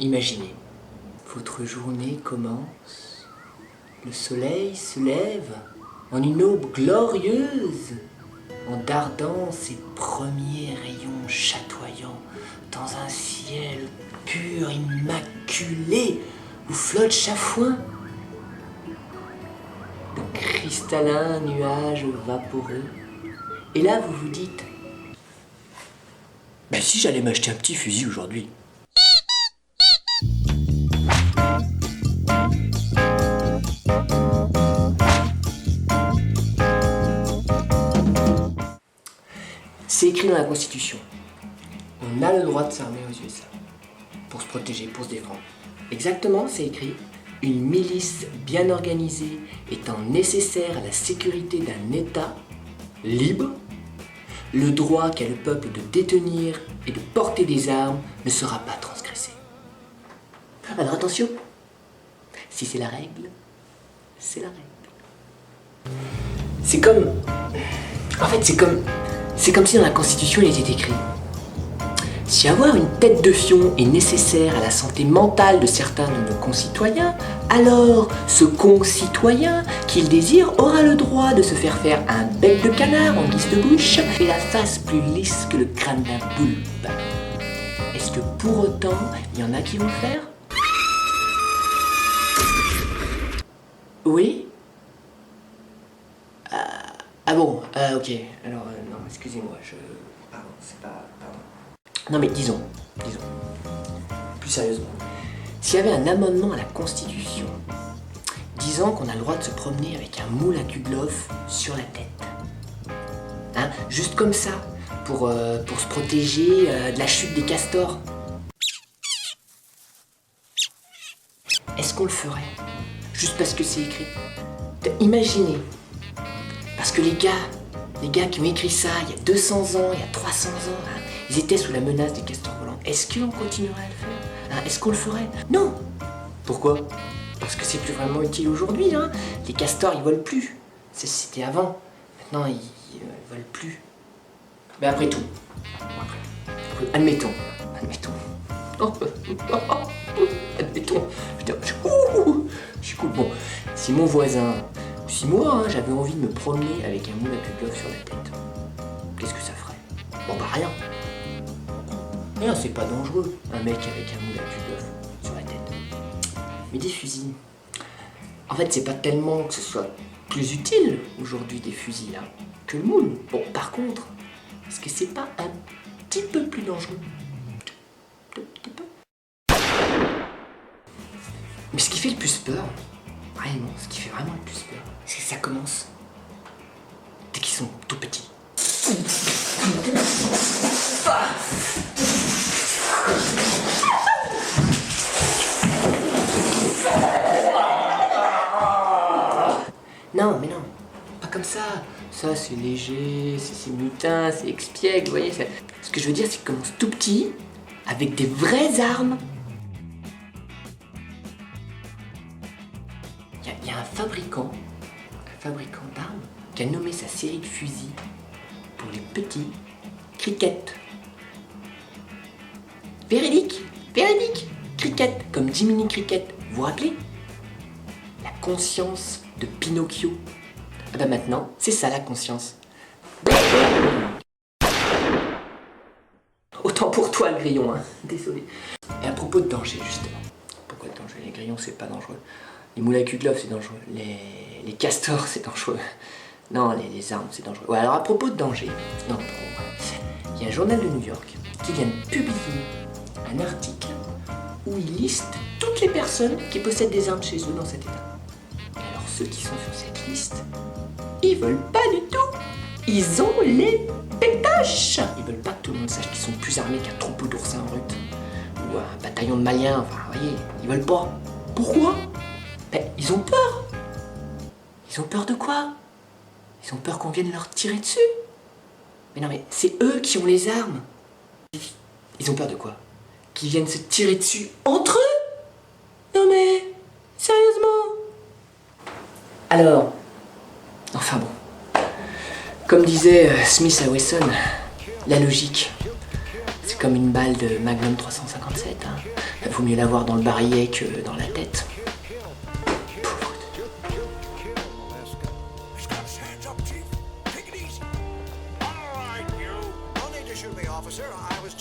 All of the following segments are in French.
Imaginez, votre journée commence, le soleil se lève en une aube glorieuse, en dardant ses premiers rayons chatoyants dans un ciel pur, immaculé, où flotte chafouin de cristallins nuages vaporeux. Et là, vous vous dites, ben si j'allais m'acheter un petit fusil aujourd'hui. C'est écrit dans la Constitution. On a le droit de s'armer aux USA. Pour se protéger, pour se défendre. Exactement, c'est écrit. Une milice bien organisée étant nécessaire à la sécurité d'un État libre, le droit qu'a le peuple de détenir et de porter des armes ne sera pas transgressé. Alors attention, si c'est la règle, c'est la règle. C'est comme... En fait, c'est comme si dans la Constitution il était écrit: si avoir une tête de fion est nécessaire à la santé mentale de certains de nos concitoyens, alors ce concitoyen qu'il désire aura le droit de se faire un bec de canard en guise de bouche et la face plus lisse que le crâne d'un poulpe. Est-ce que pour autant, il y en a qui vont le faire? Oui? Ah bon, ok. Alors, non, excusez-moi, Pardon, c'est pas... Pardon. Non mais disons, plus sérieusement, s'il y avait un amendement à la Constitution disant qu'on a le droit de se promener avec un moule à Kugloff sur la tête, hein, juste comme ça, pour se protéger de la chute des castors, est-ce qu'on le ferait? Juste parce que c'est écrit? Imaginez, parce que les gars qui ont écrit ça il y a 200 ans, il y a 300 ans, hein, ils étaient sous la menace des castors volants. Est-ce qu'on continuerait à le faire, hein? Est-ce qu'on le ferait? Non. Pourquoi? Parce que c'est plus vraiment utile aujourd'hui. Hein. Les castors, ils volent plus. C'était avant. Maintenant, ils volent plus. Mais après tout, admettons. Oh, admettons. Putain, je suis cool. Bon, si mon voisin, ou si moi, hein, j'avais envie de me promener avec un moule à Kugloff sur la tête, qu'est-ce que ça ferait? Bon bah rien. Rien, c'est pas dangereux, un mec avec un moule à Kugloff sur la tête. Mais des fusils, en fait c'est pas tellement que ce soit plus utile aujourd'hui des fusils là que le moule. Bon par contre, est-ce que c'est pas un petit peu plus dangereux? Un petit peu. Mais ce qui fait le plus peur, vraiment, ce qui fait vraiment le plus peur, c'est que ça commence dès qu'ils sont tout petits. Non, mais non, pas comme ça. Ça, c'est léger, c'est mutin, c'est expiègle, vous voyez. Ce que je veux dire, c'est qu'ils commencent tout petits, avec des vraies armes. Il y a un fabricant d'armes qui a nommé sa série de fusils pour les petits Cricket. Véridique, Cricket, comme Jiminy Cricket. Vous vous rappelez? La conscience de Pinocchio. Ah bah maintenant, c'est ça la conscience. Autant pour toi le grillon, hein. Désolé. Et à propos de danger, justement. Pourquoi de danger? Les grillons, c'est pas dangereux. Les moules à Kugloff, c'est dangereux. Les castors, c'est dangereux. Non, les armes, c'est dangereux. Ouais, alors à propos de danger, non, il y a un journal de New York qui vient de publier un article où il liste toutes les personnes qui possèdent des armes chez eux dans cet état. Et alors ceux qui sont sur cette liste, ils veulent pas du tout. Ils ont les pétaches. Ils veulent pas que tout le monde sache qu'ils sont plus armés qu'un troupeau d'oursins brutes ou un bataillon de Maliens. Enfin, vous voyez, ils veulent pas. Pourquoi? Ben, ils ont peur. Ils ont peur de quoi? Ils ont peur qu'on vienne leur tirer dessus. Mais non, mais c'est eux qui ont les armes. Ils ont peur de quoi? Qu'ils viennent se tirer dessus entre eux? Non mais, sérieusement? Alors, enfin bon, comme disait Smith à Wesson, la logique, c'est comme une balle de Magnum 357. Hein. Vaut mieux l'avoir dans le barillet que dans la tête.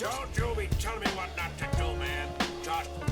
Don't you be telling me what not to do, man. Just